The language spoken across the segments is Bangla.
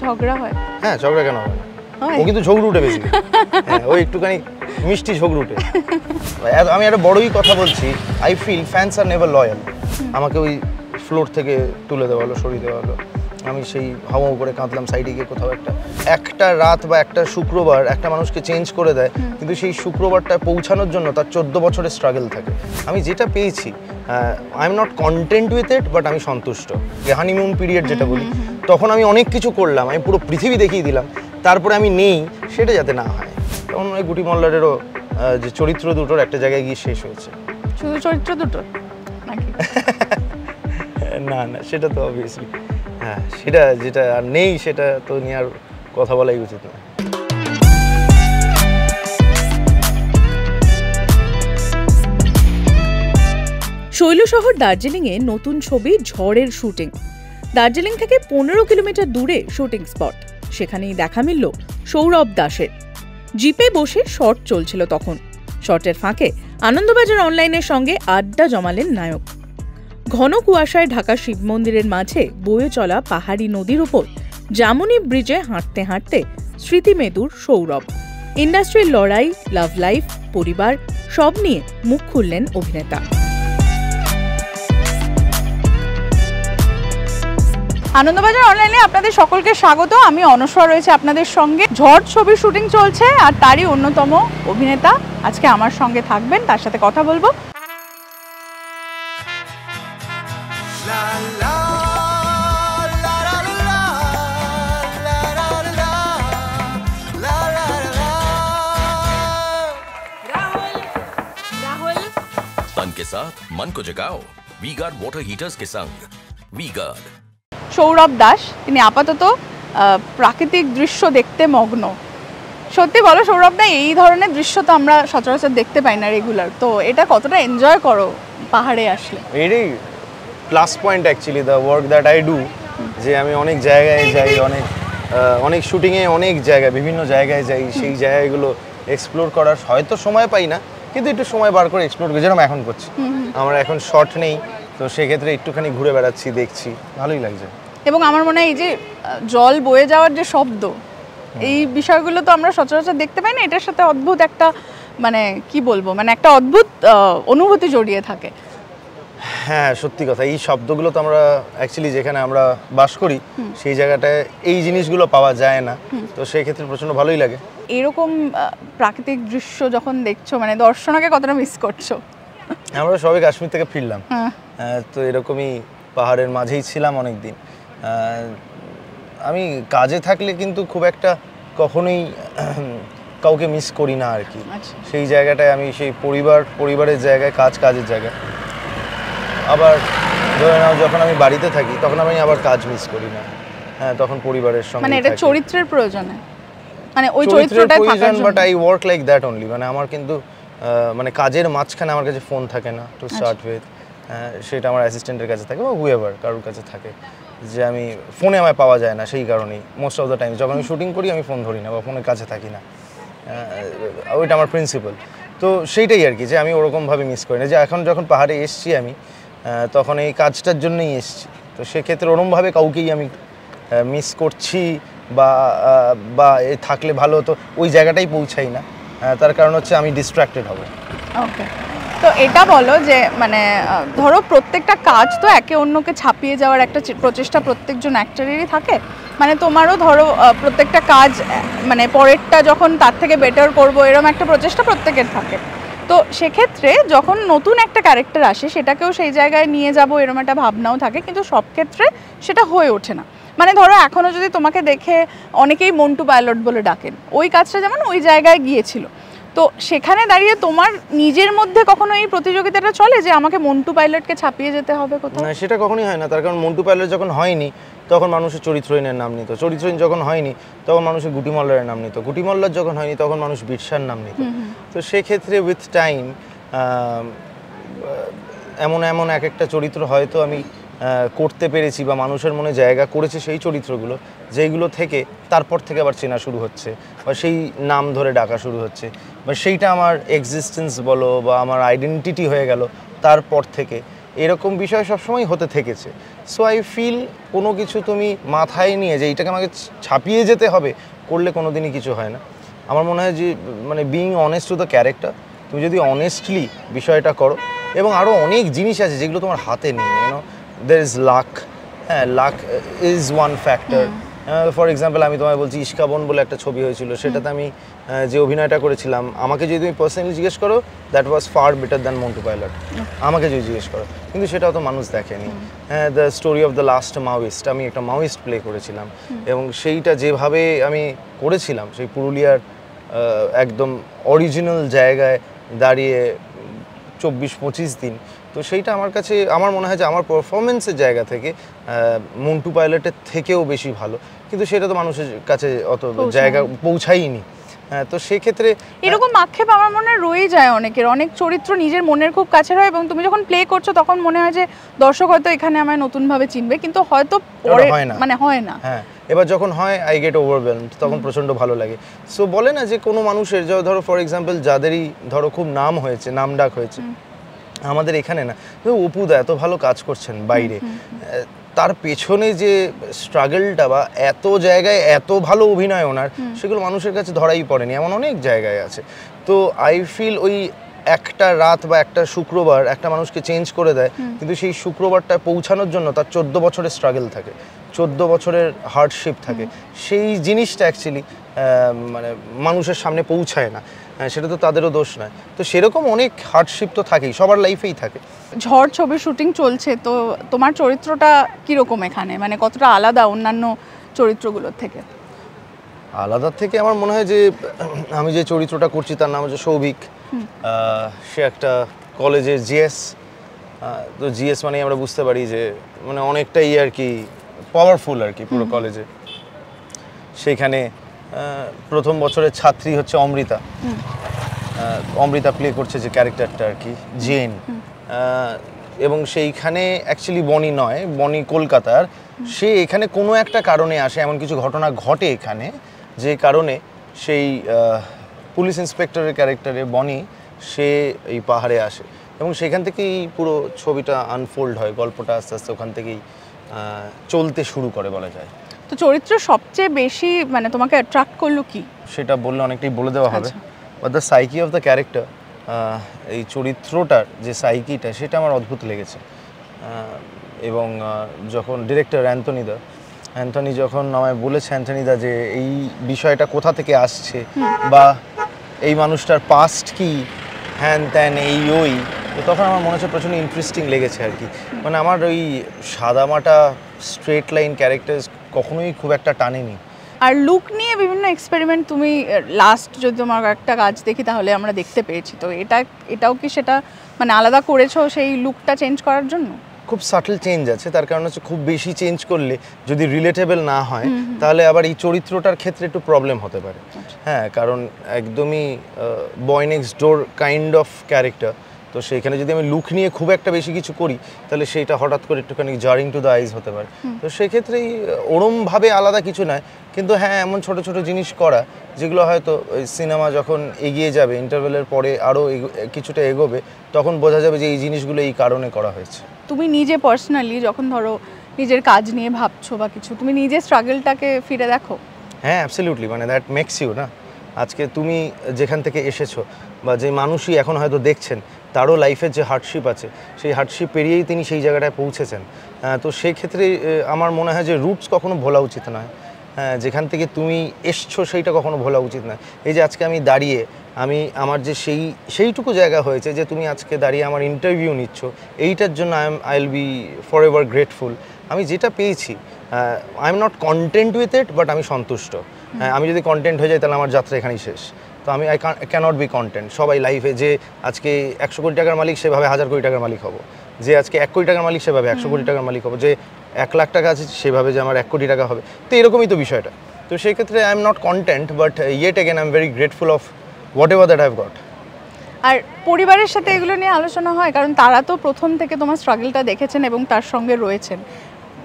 ঝগড়া হয়? হ্যাঁ, ঝগড়া কেন হবে না? ও কিন্তু ঝগড়ুটে বেশি। হ্যাঁ, ওই একটুখানি মিষ্টি ঝগড়ুটে। আমি একটা বড়ই কথা বলছি, I feel fans are never loyal. আমাকে ওই ফ্লোর থেকে তুলে দেওয়া হলো, সরিয়ে দেওয়া হলো, আমি সেই হাওয়া করে কাঁদলাম সাইডে গিয়ে কোথাও। একটা রাত বা একটা শুক্রবার একটা মানুষকে চেঞ্জ করে দেয়, কিন্তু সেই শুক্রবারটা পৌঁছানোর জন্য তার 14 বছরের স্ট্রাগল থাকে। আমি যেটা পেয়েছি, I am not content with it, but আমি সন্তুষ্ট। হানিমুন পিরিয়ড যেটা বলি, তখন আমি অনেক কিছু করলাম, আমি পুরো পৃথিবী দেখিয়ে দিলাম, তারপরে আমি নেই, সেটা যাতে না হয়। তখন ওই গুটি মল্লারেরও যে চরিত্র দুটোর একটা জায়গায় গিয়ে শেষ হয়েছে। শুধু চরিত্র দুটো নাকি? না না, সেটা তো অবভিয়াসলি, হ্যাঁ, সেটা যেটা আর নেই সেটা তো নিয়ে আর কথা বলাই উচিত না। শৈলশহর দার্জিলিংয়ে নতুন ছবি ঝড়ের শুটিং। দার্জিলিং থেকে 15 কিলোমিটার দূরে শুটিং স্পট। সেখানেই দেখা মিলল সৌরভ দাসের। জিপে বসে শট চলছিল তখন। শটের ফাঁকে আনন্দবাজার অনলাইনের সঙ্গে আড্ডা জমালেন নায়ক। ঘন কুয়াশায় ঢাকা শিব মন্দিরের মাঝে বয়ে চলা পাহাড়ি নদীর উপর জামুনি ব্রিজে হাঁটতে হাঁটতে স্মৃতিমেদুর সৌরভ। ইন্ডাস্ট্রির লড়াই, লাভ লাইফ, পরিবার সব নিয়ে মুখ খুললেন অভিনেতা। আনন্দবাজার অনলাইনে আপনাদের সকলকে স্বাগত। আমি অনস্বর রয়েছে আপনাদের সঙ্গে। ঝড় ছবির শুটিং চলছে, আর তারই অন্যতম অভিনেতা আজকে আমার সঙ্গে থাকবেন, তার সাথে কথা বলবো। तन के साथ मन को जगाओ वी-गार्ड वाटर हीटर्स के संग वी-गार्ड। সৌরভ দাস, তিনি আপাতত প্রাকৃতিক দৃশ্য দেখতে মগ্ন। সত্যি বলো সৌরভ দা, এই ধরনের দৃশ্য তো আমরা সচরাচর দেখতে পাই না রেগুলার, তো এটা কতটা এনজয় করো পাহাড়ে আসলে? এটাই plus point actually, the work that I do, যে আমি অনেক জায়গায় যাই, অনেক শুটিংয়ে অনেক জায়গায়, বিভিন্ন জায়গায় যাই, সেই জায়গাগুলো এক্সপ্লোর করার হয়তো সময় পাই না, কিন্তু একটু সময় বার করে এক্সপ্লোর করি, যেরকম এখন করছি। আমার এখন শর্ট নেই, তো সেক্ষেত্রে একটুখানি ঘুরে বেড়াচ্ছি, দেখছি, ভালোই লাগছে। এবং আমার মনে হয় এই যে জল বয়ে যাওয়ার যে শব্দ, এই বিষয়গুলো তো আমরা সচরাচর দেখতে পাই না, এটার সাথে অদ্ভুত একটা মানে কি বলবো, মানে একটা অদ্ভুত অনুভূতি জড়িয়ে থাকে। হ্যাঁ, সত্যি কথা, এই শব্দগুলো তো আমরা অ্যাকচুয়ালি যেখানে আমরা বাস করি সেই জায়গাটায় এই জিনিসগুলো পাওয়া যায় না, তো সেই ক্ষেত্রে প্রচণ্ড ভালোই লাগে। এরকম প্রাকৃতিক দৃশ্য যখন দেখছো, মানে দর্শনাকে কতটা মিস করছো? আমরা সবাই কাশ্মীর থেকে ফিরলাম, তো এরকমই পাহাড়ের মাঝেই ছিলাম অনেক দিন। আমি কাজে থাকলে কিন্তু খুব একটা কখনোই কাউকে মিস করি না আর কি। সেই জায়গাটায় আমি সেই পরিবারের জায়গায়, কাজের জায়গায়। আবার ধরে নাও যখন আমি বাড়িতে থাকি তখন আমি আবার কাজ মিস করি না, হ্যাঁ, তখন পরিবারের সঙ্গে। মানে এটা চরিত্রের প্রয়োজনে, মানে ওই চরিত্রটাই থাকার জন্য। But I work like that only. মানে আমার কিন্তু মানে কাজের মাঝখানে আমার কাছে ফোন থাকে না টু স্টার্ট উইথ। সেটা আমার অ্যাসিস্ট্যান্টের কাছে থাকে বা হুএভার কারোর কাছে থাকে, যে আমি ফোনে আমায় পাওয়া যায় না, সেই কারণেই মোস্ট অফ দ্য টাইম যখন আমি শুটিং করি আমি ফোন ধরি না বা ফোনের কাছে থাকি না, ওইটা আমার প্রিন্সিপাল। তো সেইটাই আর কি, যে আমি ওরকমভাবে মিস করি না। যে এখন যখন পাহাড়ে এসছি আমি, তখন এই কাজটার জন্যই এসছি, তো সেক্ষেত্রে ওরমভাবে কাউকেই আমি মিস করছি বা থাকলে ভালো হতো ওই জায়গাটাই পৌঁছাই না। তার কারণ হচ্ছে আমি ডিস্ট্র্যাক্টেড হব। ওকে, তো এটা বলো যে মানে ধরো প্রত্যেকটা কাজ তো একে অন্যকে ছাপিয়ে যাওয়ার একটা প্রচেষ্টা প্রত্যেকজন অ্যাক্টরেরই থাকে। মানে তোমারও ধরো প্রত্যেকটা কাজ মানে পরেরটা যখন তার থেকে বেটার করবো, এরকম একটা প্রচেষ্টা প্রত্যেকের থাকে। তো সেক্ষেত্রে যখন নতুন একটা ক্যারেক্টার আসে সেটাকেও সেই জায়গায় নিয়ে যাব এরকম একটা ভাবনাও থাকে, কিন্তু সব ক্ষেত্রে সেটা হয়ে ওঠে না। মানে ধরো এখনও যদি তোমাকে দেখে অনেকেই মন্টু পাইলট বলে ডাকেন, ওই কাজটা যেমন ওই জায়গায় গিয়েছিল, তো সেখানে দাঁড়িয়ে তোমার নিজের মধ্যে কখনো এই প্রতিযোগিতাটা চলে যে আমাকে মন্টু পাইলটকে ছাপিয়ে যেতে হবে কোথাও? না, সেটা কখনোই হয় না। তার কারণ মন্টু পাইলট যখন হয়নি তখন মানুষের চরিত্রহীনের নাম নিত, চরিত্রহীন যখন হয়নি তখন মানুষের গুটি মল্লারের নাম নিত, গুটি মল্লার যখন হয়নি তখন মানুষ বিরসার নাম নিত। তো সেক্ষেত্রে উইথ টাইম এমন এক একটা চরিত্র হয়তো আমি করতে পেরেছি বা মানুষের মনে জায়গা করেছে সেই চরিত্রগুলো, যেইগুলো থেকে তারপর থেকে আবার চেনা শুরু হচ্ছে বা সেই নাম ধরে ডাকা শুরু হচ্ছে, বা সেইটা আমার এক্সিস্টেন্স বলো বা আমার আইডেন্টিটি হয়ে গেল তারপর থেকে। এরকম বিষয় সবসময় হতে থেকেছে। সো আই ফিল কোনো কিছু তুমি মাথায় নিয়ে যে এইটাকে আমাকে ছাপিয়ে যেতে হবে, করলে কোনো দিনই কিছু হয় না। আমার মনে হয় যে মানে being honest to the character, তুমি যদি অনেস্টলি বিষয়টা করো, এবং আরও অনেক জিনিস আছে যেগুলো তোমার হাতে নেই, ইউনো দের ইজ লাক। হ্যাঁ, luck is one factor. For example আমি তোমায় বলছি ইস্কাবন বলে একটা ছবি হয়েছিল, সেটাতে আমি যে অভিনয়টা করেছিলাম, আমাকে যদি তুমি পার্সোনালি জিজ্ঞেস করো, that was far better than Montu pilot, আমাকে যদি জিজ্ঞেস করো। কিন্তু সেটাও তো মানুষ দেখেনি। হ্যাঁ, the story of the last Maoist, আমি একটা মাওয়িস্ট প্লে করেছিলাম, এবং সেইটা যেভাবে আমি করেছিলাম, সেই পুরুলিয়ার একদম অরিজিনাল জায়গায় দাঁড়িয়ে 24-25 দিন, তো সেইটা আমার কাছে, আমার মনে হয় যে আমার পারফরমেন্সের জায়গা থেকে মন্টু পাইলটের থেকেও বেশি ভালো, কিন্তু সেটা তো মানুষের কাছে অত জায়গা পৌঁছায়নি। হ্যাঁ, তো সেক্ষেত্রে এরকম আক্ষেপ আমার মনে রয়ে যায় অনেকের, অনেক চরিত্র নিজের মনের খুব কাছের হয়, এবং তুমি যখন প্লে করছো তখন মনে হয় যে দর্শক হয়তো এখানে আমায় নতুনভাবে চিনবে, কিন্তু হয়তো পরে মানে হয় না। হ্যাঁ, এবার যখন হয় আই গেট ওভারওয়েলমড, তখন প্রচণ্ড ভালো লাগে। সো বলে না যে কোনো মানুষের, ধরো ফর এক্সাম্পল যাদেরই ধরো খুব নাম হয়েছে, নামডাক হয়েছে, আমাদের এখানে না, অপুদা এত ভালো কাজ করছেন বাইরে, তার পেছনে যে স্ট্রাগলটা বা এত জায়গায় এত ভালো অভিনয় ওনার, সেগুলো মানুষের কাছে ধরাই পড়েনি, এমন অনেক জায়গায় আছে। তো আই ফিল ওই একটা রাত বা একটা শুক্রবার একটা মানুষকে চেঞ্জ করে দেয়, কিন্তু সেই শুক্রবারটা পৌঁছানোর জন্য তার 14 বছরের স্ট্রাগল থাকে, 14 বছরের হার্ডশিপ থাকে। সেই জিনিসটা অ্যাকচুয়ালি মানে মানুষের সামনে পৌঁছায় না, সেটা তো তাদেরও দোষ নয়। তো সেরকম অনেক হার্ডশিপ তো থাকেই, সবার লাইফেই থাকে। ঝড় ছবির শুটিং চলছে, তো তোমার চরিত্রটা কিরকম এখানে, মানে কতটা আলাদা অন্যান্য চরিত্রগুলোর থেকে? আলাদা থেকে আমার মনে হয় যে আমি যে চরিত্রটা করছি তার নাম হচ্ছে সৌভিক। সে একটা কলেজের জিএস, তো জিএস মানে আমরা বুঝতে পারি যে মানে অনেকটাই আর কি পাওয়ারফুল আর কি পুরো কলেজে। সেইখানে প্রথম বছরের ছাত্রী হচ্ছে অমৃতা, অমৃতা প্লে করছে যে ক্যারেক্টারটা আর কি, জেন। এবং সেইখানে অ্যাকচুয়ালি বনি নয়, বনি কলকাতার, সে এখানে কোনো একটা কারণে আসে, এমন কিছু ঘটনা ঘটে এখানে যে কারণে সেই পুলিশ ইন্সপেক্টরের ক্যারেক্টারে বনি সে এই পাহাড়ে আসে, এবং সেখান থেকেই পুরো ছবিটা আনফোল্ড হয়, গল্পটা আস্তে আস্তে ওখান থেকেই চলতে শুরু করে বলা যায়। তো চরিত্র সবচেয়ে বেশি মানে তোমাকে অ্যাট্রাক্ট করলো কি? সেটা বললে অনেকটাই বলে দেওয়া হবে, but the psyche of the character, এই চরিত্রটার যে সাইকিটা সেটা আমার অদ্ভুত লেগেছে। এবং যখন ডিরেক্টর অ্যান্থনি যখন আমায় বলেছে, অ্যান্থনিদা, যে এই বিষয়টা কোথা থেকে আসছে বা এই মানুষটার পাস্ট কি, হ্যান ত্যান এই ওই, তো তখন আমার মনে হচ্ছে প্রচণ্ড ইন্টারেস্টিং লেগেছে আর কি। মানে আমার ওই সাদামাটা স্ট্রেট লাইন ক্যারেক্টার কখনোই খুব একটা টানেনি। আর লুক নিয়ে বিভিন্ন এক্সপেরিমেন্ট তুমি লাস্ট যদি তোমার একটা কাজ দেখি তাহলে আমরা দেখতে পেয়েছি, তো এটাও কি সেটা মানে আলাদা করেছো সেই লুকটা চেঞ্জ করার জন্য? খুব সাটল চেঞ্জ আছে, তার কারণ হচ্ছে খুব বেশি চেঞ্জ করলে যদি রিলেটেবল না হয় তাহলে আবার এই চরিত্রটার ক্ষেত্রে একটু প্রবলেম হতে পারে। হ্যাঁ, কারণ একদমই বয় next door kind of character, তো সেইখানে যদি আমি লুক নিয়ে খুব একটা বেশি কিছু করি তাহলে সেইটা হঠাৎ করে একটুখানি জারিং টু দ্য আইজ হতে পারে। তো সেক্ষেত্রেই ওরমভাবে আলাদা কিছু নয়, কিন্তু হ্যাঁ এমন ছোট ছোট জিনিস করা যেগুলো হয়তো ওই সিনেমা যখন এগিয়ে যাবে, ইন্টারভেলের পরে আরও কিছুটা এগোবে, তখন বোঝা যাবে যে এই জিনিসগুলো এই কারণে করা হয়েছে। তুমি নিজে পার্সোনালি যখন ধরো নিজের কাজ নিয়ে ভাবছো বা কিছু, তুমি নিজের স্ট্রাগলটাকে ফিরে দেখো? হ্যাঁ, অ্যাবসলিউটলি, মানে দ্যাট মেক্স ইউ না। আজকে তুমি যেখান থেকে এসেছো বা যে মানুষই এখন হয়তো দেখছেন, তারও লাইফের যে হার্ডশিপ আছে, সেই হার্ডশিপ পেরিয়েই তিনি সেই জায়গাটায় পৌঁছেছেন। তো সেই ক্ষেত্রে আমার মনে হয় যে রুটস কখনো ভোলা উচিত নয়। হ্যাঁ, যেখান থেকে তুমি এসছো সেইটা কখনো ভোলা উচিত নয়। এই যে আজকে আমি দাঁড়িয়ে আমার যে সেইটুকু জায়গা হয়েছে যে তুমি আজকে দাঁড়িয়ে আমার ইন্টারভিউ নিচ্ছ, এইটার জন্য I will be for ever grateful. আমি যেটা পেয়েছি I am not content with it, but আমি সন্তুষ্ট। আমি যদি কন্টেন্ট হয়ে যাই তাহলে আমার যাত্রা এখানেই শেষ। তো আমি ক্যানট বি কন্টেন্ট। সবাই লাইফে যে আজকে 100 কোটি টাকার মালিক সেভাবে 1000 কোটি টাকার মালিক হব, যে আজকে 1 কোটি টাকার মালিক সেভাবে 100 কোটি টাকার মালিক হব, যে 1 লাখ টাকা আছে সেভাবে যে আমার 1 কোটি টাকা হবে। তো এরকমই তো বিষয়টা। তো সেই ক্ষেত্রে I am not content, but yet again I am very grateful of whatever that I have got. আর পরিবারের সাথে এগুলো নিয়ে আলোচনা হয়, কারণ তারা তো প্রথম থেকে তোমার স্ট্রাগলটা দেখেছেন এবং তার সঙ্গে রয়েছেন।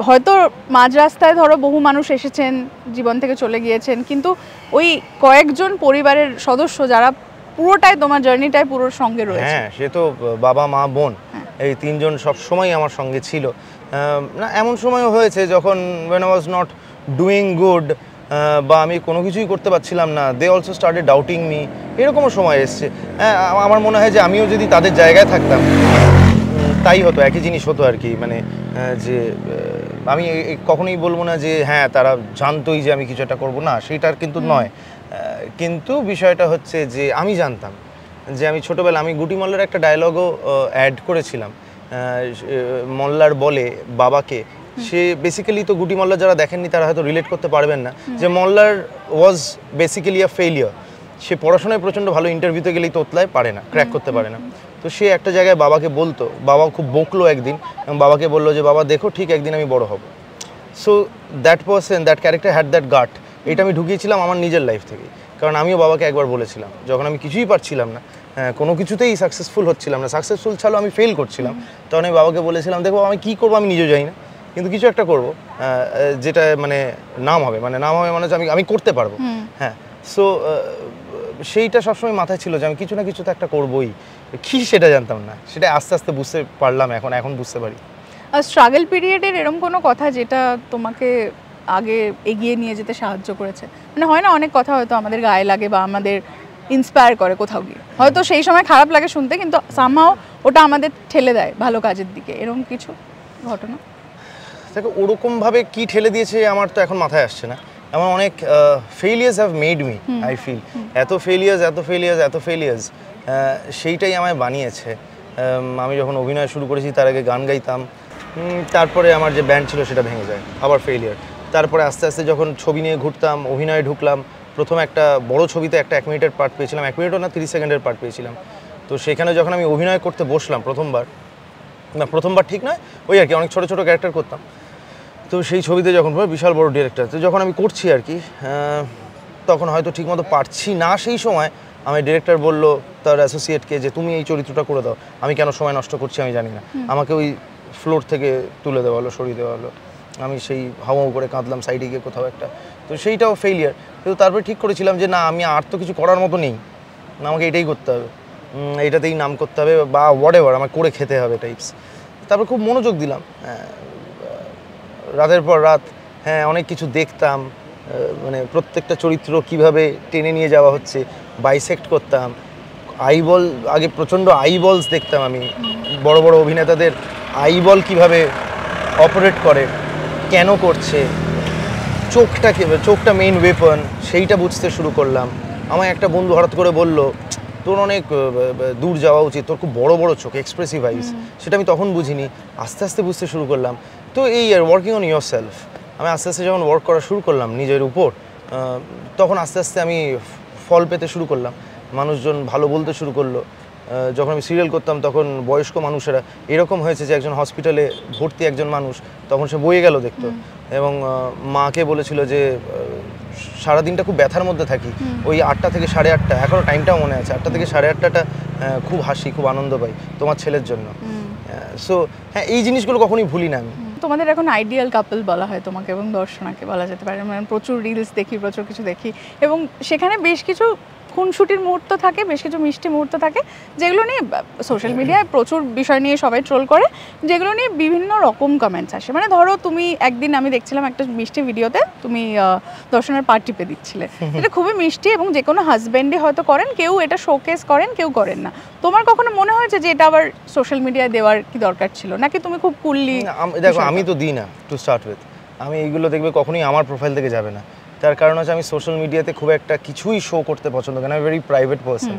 হয়তো মাঝ রাস্তায় ধরো বহু মানুষ এসেছেন, জীবন থেকে চলে গিয়েছেন, কিন্তু ওই কয়েকজন পরিবারের সদস্য যারা পুরোটাই তোমার জার্নিটায় পুরো সঙ্গে রয়েছে। হ্যাঁ, সে তো বাবা মা বোন, এই তিনজন সবসময় আমার সঙ্গে ছিল। না এমন সময়ও হয়েছে যখন when I was not doing good বা আমি কোনো কিছুই করতে পারছিলাম না, they also started doubting me, এরকমও সময় এসছে। আমার মনে হয় যে আমিও যদি তাদের জায়গায় থাকতাম তাই হতো, একই জিনিস হতো আর কি। মানে যে আমি কখনোই বলবো না যে হ্যাঁ তারা জানতোই যে আমি কিছু একটা করবো, না সেটার কিন্তু নয়। কিন্তু বিষয়টা হচ্ছে যে আমি জানতাম যে আমি ছোটোবেলা আমি গুটি মল্লার একটা ডায়লগও অ্যাড করেছিলাম। মল্লার বলে বাবাকে, সে বেসিক্যালি তো গুটি মল্লার যারা দেখেননি তারা হয়তো রিলেট করতে পারবেন না, যে মল্লার ওয়াজ বেসিক্যালি আ ফেলিয়ার। সে পড়াশোনায় প্রচণ্ড ভালো, ইন্টারভিউতে গেলেই তোতলায় পারে না, ক্র্যাক করতে পারে না। তো সে একটা জায়গায় বাবাকে বলতো, বাবা খুব বকলো একদিন এবং বাবাকে বললো যে বাবা দেখো ঠিক একদিন আমি বড় হব। So that person, that character had that gut, এটা আমি ঢুকিয়েছিলাম আমার নিজের লাইফ থেকে। কারণ আমিও বাবাকে একবার বলেছিলাম যখন আমি কিছুই পারছিলাম না, কোনো কিছুতেই সাকসেসফুল হচ্ছিলাম না, সাকসেসফুল ছাড়াও আমি ফেল করছিলাম, তখন আমি বাবাকে বলেছিলাম দেখো আমি কী করবো আমি নিজেও জানি না, কিন্তু কিছু একটা করবো যেটা মানে নাম হবে মানে আমি করতে পারবো। হ্যাঁ, সো সেইটা সবসময় মাথায় ছিল যে আমি কিছু না কিছু তো একটা করবোই। কী সেটা জানতাম না, সেটা আস্তে আস্তে বুঝতে পারলাম, এখন বুঝতে পারি। স্ট্রাগল পিরিয়ডের এরকম কোনো কথা যেটা তোমাকে আগে এগিয়ে নিয়ে যেতে সাহায্য করেছে? মানে হয় না অনেক কথা হয়তো আমাদের গায়ে লাগে বা আমাদের ইন্সপায়ার করে কোথাও গিয়ে, হয়তো সেই সময় খারাপ লাগে শুনতে, কিন্তু সামহাও ওটা আমাদের ঠেলে দেয় ভালো কাজের দিকে, এরকম কিছু ঘটনা? দেখো ওরকমভাবে কি ঠেলে দিয়েছে আমার তো এখন মাথায় আসছে না। এমন অনেক failures have made me, I feel এত ফেলিয়ার্স সেইটাই আমায় বানিয়েছে। আমি যখন অভিনয় শুরু করেছি তার আগে গান গাইতাম, তারপরে আমার যে ব্যান্ড ছিল সেটা ভেঙে যায়, আবার ফেলিয়ার। তারপরে আস্তে আস্তে যখন ছবি নিয়ে ঘুরতাম, অভিনয়ে ঢুকলাম, প্রথম একটা বড় ছবিতে একটা 1 মিনিটের পার্ট পেয়েছিলাম, 1 মিনিটও না 30 সেকেন্ডের পার্ট পেয়েছিলাম। তো সেখানে যখন আমি অভিনয় করতে বসলাম প্রথমবার ঠিক নয়, ওই আর কি অনেক ছোটো ছোটো ক্যারেক্টার করতাম। তো সেই ছবিতে যখন বিশাল বড় ডিরেক্টর, তো যখন আমি করছি আর কি, তখন হয়তো ঠিকমতো পারছি না, সেই সময় আমার ডিরেক্টর বললো তার অ্যাসোসিয়েটকে যে তুমি এই চরিত্রটা করে দাও। আমি কেন সময় নষ্ট করছি আমি জানি না, আমাকে ওই ফ্লোর থেকে তুলে দেওয়া হলো, সরিয়ে দেওয়া হলো। আমি সেই হাওয়া করে কাঁদলাম সাইডে গিয়ে কোথাও একটা, তো সেইটাও ফেলিয়ার। কিন্তু তারপরে ঠিক করেছিলাম যে না, আমি আর তো কিছু করার মতো নেই, আমাকে এটাই করতে হবে, এইটাতেই নাম করতে হবে বা হোয়াটএভার আমার করে খেতে হবে টাইপস। তারপর খুব মনোযোগ দিলাম, রাতের পর রাত, হ্যাঁ অনেক কিছু দেখতাম, মানে প্রত্যেকটা চরিত্র কিভাবে টেনে নিয়ে যাওয়া হচ্ছে, বাইসেক্ট করতাম। আইবল, আগে প্রচণ্ড আইবলস দেখতাম আমি, বড় বড় অভিনেতাদের আইবল কিভাবে অপারেট করে, কেন করছে, চোখটা মেইন ওয়েপন, সেইটা বুঝতে শুরু করলাম। আমায় একটা বন্ধু হঠাৎ করে বলল তোর অনেক দূর যাওয়া উচিত, তোর খুব বড় বড় চোখ, এক্সপ্রেসিভ আইস। সেটা আমি তখন বুঝিনি, আস্তে আস্তে বুঝতে শুরু করলাম। তো এই are working on your self, আমি আস্তে আস্তে যখন ওয়ার্ক করা শুরু করলাম নিজের উপর, তখন আস্তে আস্তে আমি ফল পেতে শুরু করলাম, মানুষজন ভালো বলতে শুরু করলো। যখন আমি সিরিয়াল করতাম তখন বয়স্ক মানুষেরা, এরকম হয়েছে যে একজন হসপিটালে ভর্তি একজন মানুষ, তখন সে বয়ে গেল দেখতো, এবং মাকে বলেছিল যে সারাদিনটা খুব ব্যথার মধ্যে থাকি, ওই 8টা থেকে 8:30, এখনও টাইমটাও মনে আছে, 8টা থেকে 8:30টা খুব হাসি, খুব আনন্দ পাই তোমার ছেলের জন্য। সো হ্যাঁ, এই জিনিসগুলো কখনোই ভুলি না আমি। তোমাদের এখন আইডিয়াল কাপল বলা হয় তোমাকে এবং দর্শনাকে বলা যেতে পারে, মানে প্রচুর রিলস দেখি, প্রচুর কিছু দেখি, এবং সেখানে বেশ কিছু খুনসুটির মুহূর্ত থাকে, বেশ কিছু মিষ্টি মুহূর্ত থাকে, যেগুলো নিয়ে সোশ্যাল মিডিয়ায় প্রচুর বিষয় নিয়ে সবাই ট্রোল করে, যেগুলো নিয়ে বিভিন্ন রকম কমেন্টস আসে। মানে ধরো তুমি একদিন, আমি দেখছিলাম একটা মিষ্টি ভিডিওতে তুমি দর্শনের পা টিপে দিচ্ছিলে, এটা খুবই মিষ্টি এবং যে কোনো হাজব্যান্ডই হয়তো করেন, কেউ এটা শোকেস করেন, কেউ করেন না। তোমার কখনো মনে হয়েছে যে এটা আবার সোশ্যাল মিডিয়ায় দেওয়ার কি দরকার ছিল, নাকি তুমি খুব কুললি? দেখো আমি তো দিই না, টু স্টার্ট উইথ, আমি এইগুলো দেখবে কখনোই আমার প্রোফাইল থেকে যাবে না। তার কারণ হচ্ছে আমি সোশ্যাল মিডিয়াতে খুব একটা কিছুই শো করতে পছন্দ করি না, আমি ভেরি প্রাইভেট পার্সন।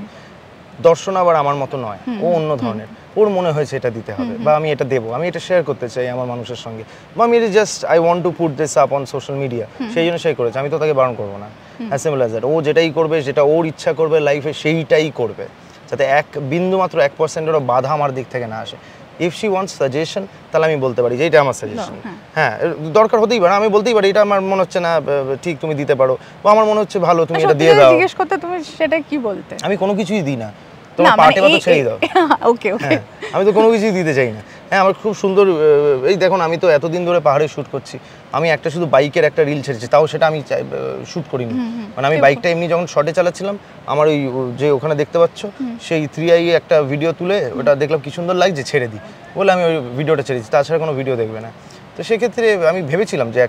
দর্শন আবার আমার মতো নয়, ও অন্য ধরনের, ওর মনে হয়েছে এটা দিতে হবে বা আমি এটা দেবো, আমি এটা শেয়ার করতে চাই আমার মানুষের সঙ্গে, বা আমি just I want to put this up on social media, সেই জন্য সেই করেছে, আমি তো তাকে বারণ করবো না। অ্যাজ সিম্পল অ্যাজ দ্যাট, ও যেটাই করবে, যেটা ওর ইচ্ছা করবে লাইফে সেইটাই করবে, যাতে এক বিন্দু মাত্র 1%-এরও বাধা আমার দিক থেকে না আসে। ইফ শি ওয়ান্টস সাজেশন, তাহলে আমি বলতে পারি যে এটা আমার সাজেশন, হ্যাঁ দরকার হতেই পারে, আমি বলতেই পারি এটা আমার মনে হচ্ছে না ঠিক, তুমি দিতে পারো, বা আমার মনে হচ্ছে ভালো, তুমি এটা দিয়ে দাও। জিজ্ঞেস করতে তুমি সেটা কি বলতে? আমি কোনো কিছুই দিই না, তোমার পার্টি মতো ছেড়ে দাও। ওকে ওকে, আমি তো কোনো কিছুই দিতে চাই না, হ্যাঁ আমার খুব সুন্দর এই দেখুন আমি তো এতদিন ধরে পাহাড়ে শ্যুট করছি, আমি একটা শুধু বাইকের একটা রিল ছেড়েছি, তাও সেটা আমি শ্যুট করিনি। মানে আমি বাইকটা এমনি যখন শর্টে চালাচ্ছিলাম আমার ওই যে ওখানে দেখতে পাচ্ছ সেই 3i একটা ভিডিও তুলে ওটা দেখলাম কি সুন্দর লাগছে, ছেড়ে দিই বলে আমি ওই ভিডিওটা ছেড়েছি, তাছাড়া কোনো ভিডিও দেখবে না। তো সেক্ষেত্রে আমি ভেবেছিলাম যে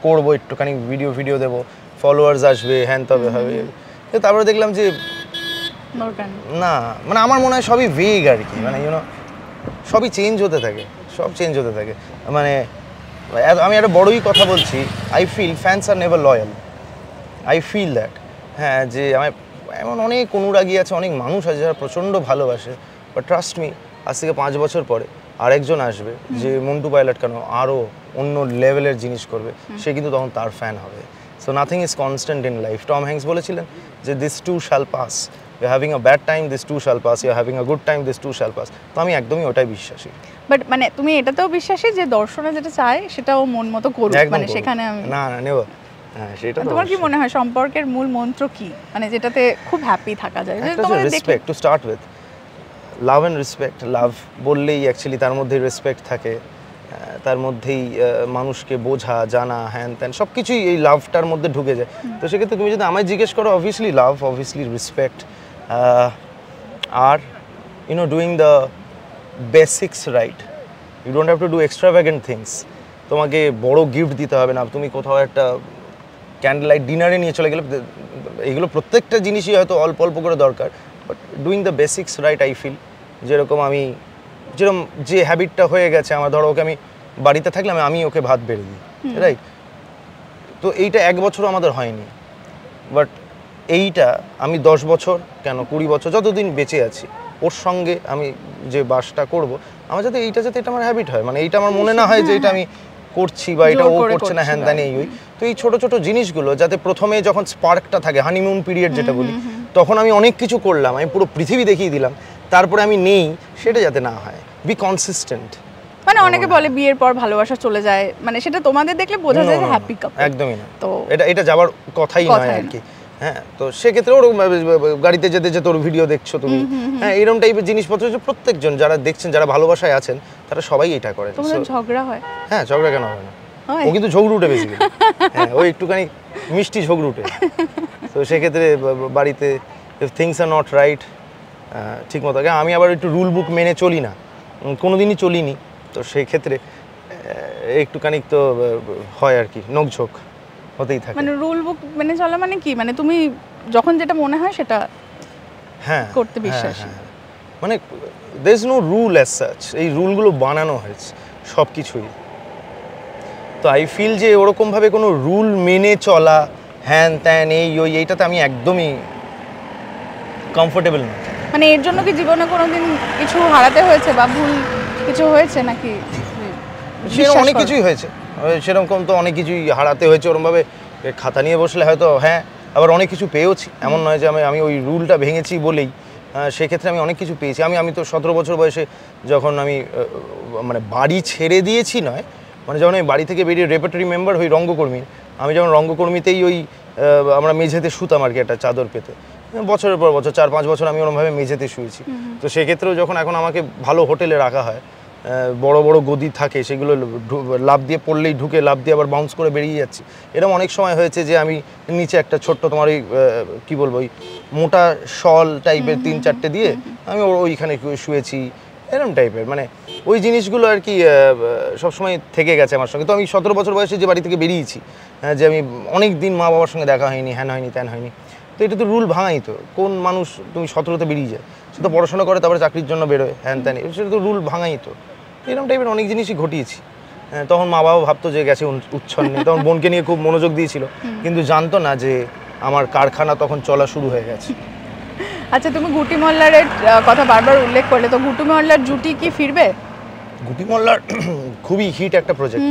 করবো একটুখানি ভিডিও দেবো, ফলোয়ার্স আসবে, হ্যান তবে হবে। তারপরে দেখলাম যে না, মানে আমার মনে হয় সবই ভেগ আর কি, মানে ইউনো সবই চেঞ্জ হতে থাকে, সব চেঞ্জ হতে থাকে। মানে আমি একটা বড়ই কথা বলছি, I feel fans are never loyal, I feel that. হ্যাঁ, যে আমার এমন অনেক অনুরাগী আছে, অনেক মানুষ আছে যারা প্রচণ্ড ভালোবাসে, বাট ট্রাস্ট মি আজ থেকে 5 বছর পরে আরেকজন আসবে যে মন্টু পাইলট কেন আরও অন্য লেভেলের জিনিস করবে, সে কিন্তু তখন তার ফ্যান হবে। So nothing is constant in life. Tom Hanks বলেছিলেন যে this too shall pass, you having a bad time, this too shall pass, you having a good time, this too shall pass. তো আমি একদমই ওটাই বিশ্বাসী। বাট মানে তুমি এটাতেও বিশ্বাসী যে দর্শনে যেটা চায় সেটাও মন মতো করুক, মানে সেখানে আমি না নেব। হ্যাঁ, সেটা তোমার কি মনে হয় সম্পর্কের মূল মন্ত্র কি, মানে যেটাতে খুব হ্যাপি থাকা যায়? Respect to start with, love and respect. Love বললেই অ্যাকচুয়ালি তার মধ্যেই রেসপেক্ট থাকে, তার মধ্যেই মানুষকে বোঝা জানা হ্যান ত্যান সব কিছুই এই লাভটার মধ্যে ঢুকে যায়। তো সেক্ষেত্রে তুমি যদি আমায় জিজ্ঞেস করো, অবভিয়াসলি লাভ, অবভিয়াসলি রেসপেক্ট, আর you know doing the basics right. You don't have to do extravagant things. তোমাকে বড় গিফট দিতে হবে না, তুমি কোথাও একটা ক্যান্ডেল লাইট ডিনারে নিয়ে চলে গেলে, এগুলো প্রত্যেকটা জিনিসই হয়তো অল্প অল্প করে দরকার, but doing the basics right I feel. যেরকম যে হ্যাবিটটা হয়ে গেছে আমার, ধরো ওকে আমি বাড়িতে থাকলে আমি ওকে ভাত বেড়ে দিই, রাইট? তো এইটা 1 বছরও আমাদের হয়নি, বাট এইটা আমি 10 বছর কেন 20 বছর যতদিন বেঁচে আছি ওর সঙ্গে আমি যে বাসটা করব, আমার যাতে এটা আমার হ্যাবিট হয়, মানে এইটা আমার মনে না হয় যে এটা আমি করছি বা এটা ও করছে না, হ্যান ত্যান এই। তো এই ছোট ছোট জিনিসগুলো যাতে প্রথমে যখন স্পার্কটা থাকে, হানিমুন পিরিয়ড যেটা বলি, তখন আমি অনেক কিছু করলাম, আমি পুরো পৃথিবী দেখিয়ে দিলাম, তারপরে আমি নেই, সেটা যাতে না হয়। B consistent. মানে অনেকে বলে বিয়ের পর ভালোবাসা চলে যায়, মানে সেটা তোমাদের দেখলে বোঝা যায় যে হ্যাপি কাপল। একদমই না, তো এটা যাবার কথাই নয় আর কি। হ্যাঁ, তো সেক্ষেত্রে ওর গাড়িতে যেতে যেতে ওর ভিডিও দেখছো তুমি, হ্যাঁ এরকম টাইপের জিনিসপত্র প্রত্যেকজন যারা দেখছেন, যারা ভালোবাসায় আছেন, তারা সবাই এটা করে। তোমাদের ঝগড়া হয়? হ্যাঁ, ঝগড়া কেন হয় না, ও কিন্তু ঝগড়ুটে বেশি। হ্যাঁ, ওই একটুখানি মিষ্টি ঝগড়ুটে। তো সেক্ষেত্রে বাড়িতে if things are not right, ঠিক মতো, আমি আবার একটু রুল বুক মেনে চলি না, কোনোদিনই চলিনি, তো সেক্ষেত্রে একটুখানি তো হয় আর কি, নোকঝোঁক হতেই থাকে। মানে রুল বুক মেনে চলা মানে কি, মানে তুমি যখন যেটা মনে হয় সেটা হ্যাঁ করতে বিশ্বাসী? মানে there is no rule as such, এই রুলগুলো বানানো হয়েছে সব কিছুই। তো আই ফিল যে ওরকমভাবে কোনো রুল মেনে চলা হ্যান ত্যান এইটাতে আমি একদমই কমফোর্টেবল না। মানে এর জন্য কি জীবনে কোনোদিন কিছু হারাতে হয়েছে বা ভুল কিছু হয়েছে নাকি? সেরকম অনেক কিছুই হয়েছে, সেরকম তো অনেক কিছুই হারাতে হয়েছে। ওরমভাবে খাতা নিয়ে বসলে হয়তো হ্যাঁ, আবার অনেক কিছু পেয়েওছি, এমন নয় যে আমি ওই রুলটা ভেঙেছি বলেই সেক্ষেত্রে আমি অনেক কিছু পেয়েছি। আমি তো 17 বছর বয়সে যখন আমি মানে বাড়ি ছেড়ে দিয়েছি নয়, মানে যখন আমি বাড়ি থেকে বেরিয়ে রেপার্টরি মেম্বার হই রঙ্গকর্মী, আমি যখন রঙ্গকর্মীতেই ওই আমরা মেঝেতে শুতাম আর কি একটা চাদর পেতে, বছরের পর বছর 4-5 বছর আমি ওরমভাবে মেঝেতে শুয়েছি। তো সেক্ষেত্রেও যখন এখন আমাকে ভালো হোটেলে রাখা হয়, বড় বড় গদি থাকে, সেগুলো লাফ দিয়ে পড়লেই ঢুকে লাফ দিয়ে আবার বাউন্স করে বেরিয়ে যাচ্ছি। এরকম অনেক সময় হয়েছে যে আমি নিচে একটা ছোট্ট তোমার ওই কী বলবো, ওই মোটা শল টাইপের 3-4টে দিয়ে আমি ওইখানে শুয়েছি, এরকম টাইপের। মানে ওই জিনিসগুলো আর কি সবসময় থেকে গেছে আমার সঙ্গে। তো আমি 17 বছর বয়সে যে বাড়ি থেকে বেরিয়েছি, যে আমি অনেক দিন মা বাবার সঙ্গে দেখা হয়নি, হ্যান হয়নি ত্যান হয়নি, তো এটা তো রুল ভাঙাই। তো কোন মানুষ তুমি 17তে বেরিয়ে যায়, সে তো পড়াশোনা করে তারপরে চাকরির জন্য বেরোয় হ্যান ত্যান, সেটা তো রুল ভাঙাই। তো এরকম টাইপের অনেক জিনিসই ঘটিয়েছি। তখন মা বাবা ভাবতো যে গেছে উচ্ছন্নে, তখন বোনকে নিয়ে খুব মনোযোগ দিয়েছিল, কিন্তু জানতো না যে আমার কারখানা তখন চলা শুরু হয়ে গেছে। আচ্ছা, তুমি গুটি মল্লারের কথা বারবার উল্লেখ করলে, তো গুটি মল্লার জুটি কি ফিরবে? গুটি মল্লার খুবই হিট একটা প্রজেক্ট।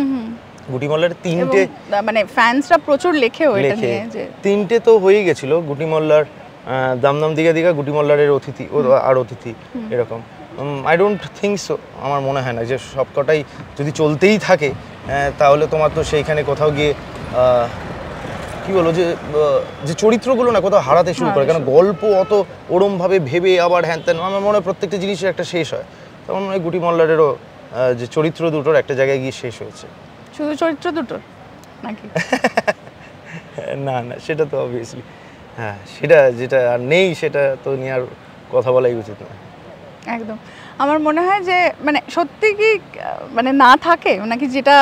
গুটি মল্লার 3টে, মানে ফ্যান্সরা প্রচুর লেখেও এটা নিয়ে, যে 3টে তো হয়ে গেছিল। গুটি মল্লার, দামদাম দিঘা দিঘা, গুটি মল্লারের অতিথি আর অতিথি, এরকম। আই ডোন্ট থিঙ্ক সো, আমার মনে হয় না যে সবকটাই যদি চলতেই থাকে তাহলে তোমার তো সেইখানে কোথাও গিয়ে কী বলো যে চরিত্রগুলো না কোথাও হারাতে শুরু করে, কারণ গল্প অত ওরমভাবে ভেবে আবার হ্যান ত্যান, আমার মনে হয় প্রত্যেকটা জিনিসের একটা শেষ হয়। তেমন গুটি মল্লারেরও যে চরিত্র দুটোর একটা জায়গায় গিয়ে শেষ হয়েছে। শুধু চরিত্র দুটোর নাকি? না না, সেটা তো অবভিয়াসলি, হ্যাঁ সেটা যেটা আর নেই সেটা তো নিয়ে আর কথা বলাই উচিত না। একদম। আমার মনে হয় যে মানে সত্যি কি মানে না থাকে নাকি যেটা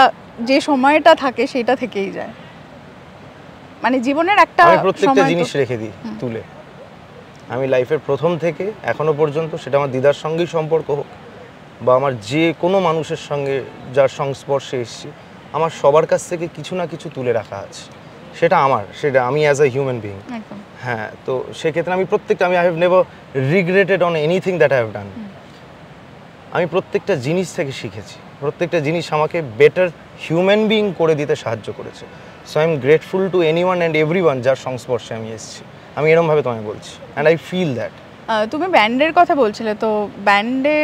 যে সময়টা থাকে সেটা থেকেই যায়, মানে জীবনের একটা আমি প্রত্যেকটা সময় জিনিস রেখে দিই তুলে। আমি লাইফের প্রথম থেকে এখনো পর্যন্ত, সেটা আমার দিদার সঙ্গেই সম্পর্ক হোক বা আমার যে কোনো মানুষের সঙ্গে যার সংস্পর্শে এসেছি, আমার সবার কাছ থেকে কিছু না কিছু তুলে রাখা আছে। সেটা আমার, সেটা আমি অ্যাজ আ হিউম্যান বিইং। একদম। হ্যাঁ, তো সেক্ষেত্রে আমি প্রত্যেকটা, আমি I have never regretted on anything that I have done. আমি প্রত্যেকটা জিনিস থেকে শিখেছি, প্রত্যেকটা জিনিস আমাকে বেটার হিউম্যান বিইং করে দিতে সাহায্য করেছে। So I am grateful to anyone and everyone যার সংস্পর্শে আমি এসেছি। আমি এরমভাবে তোমায় বলছি, অ্যান্ড আই ফিল দ্যাট। তুমি ব্যান্ডের কথা বলছিলে, তো ব্যান্ডে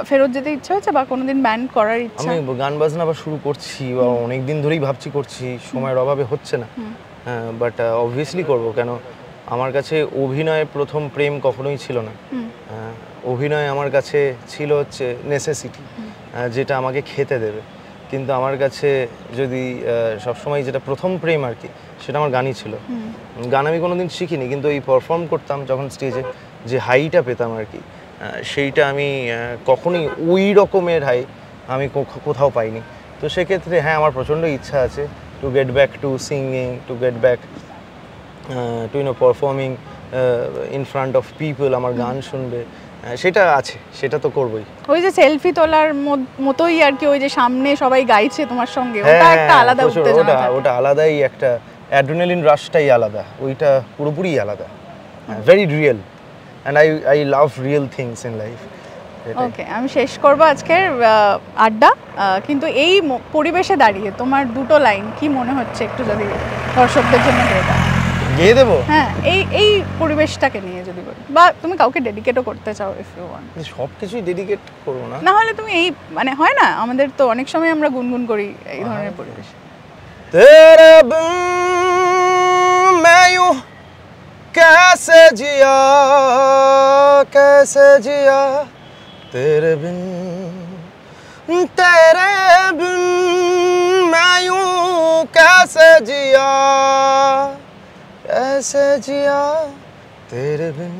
ফেরত যেতে ইচ্ছা হচ্ছে বা কোনোদিন ব্যান্ড করার ইচ্ছা? আমি গান বাজনা আবার শুরু করছি বা অনেক দিন ধরেই ভাবছি, করছি, সময়ের অভাবে হচ্ছে না, বাট অবভিয়াসলি করবো। কেন, আমার কাছে অভিনয় প্রথম প্রেম কখনোই ছিল না। অভিনয় আমার কাছে ছিল হচ্ছে নেসেসিটি, যেটা আমাকে খেতে দেবে। কিন্তু আমার কাছে যদি সবসময় যেটা প্রথম প্রেম আর কি, সেটা আমার গানই ছিল। গান আমি কোনোদিন শিখিনি, কিন্তু এই পারফর্ম করতাম যখন স্টেজে, যে হাইটা পেতাম আর কি, সেইটা আমি কখনোই ওই রকমের হাই আমি কোথাও পাইনি। তো সেক্ষেত্রে হ্যাঁ, আমার প্রচণ্ড ইচ্ছা আছে to get back to singing, to get back to performing in front of people. আমার গান শুনবে, সেটা আছে, সেটা তো করবোই। ওই যে সেলফি তোলার মতোই আর কি, ওই যে সামনে সবাই গাইছে তোমার সঙ্গে, ওটা একটা আলাদা উত্তেজনা থাকে। ওটা আলাদাই, একটা অ্যাড্রিনালিন রাশটাই আলাদা, ওইটা পুরোপুরি আলাদা, very real, and I love real things in life. Okay, আমি শেষ করব আজকের আড্ডা, কিন্তু এই পরিবেশে দাঁড়িয়ে তোমার দুটো লাইন কি মনে হচ্ছে একটু যদি দর্শকদের জন্য গেয়ে দেবো? হ্যাঁ, এই পরিবেশটাকে নিয়ে যদি বলি, বা তুমি কাউকে ডেডিকেটও করতে চাও ইফ ইউ ওয়ান্ট। সব কিছুই ডেডিকেট করবো না, না হলে তুমি এই মানে হয় না, আমাদের তো অনেক সময় আমরা গুনগুন করি এই ধরনের পরিবেশ। তেরে বিন मैं यूं कैसे जिया, कैसे जिया, तेरे बिन मैं यूं कैसे जिया, कैसे जिया तेरे बिन।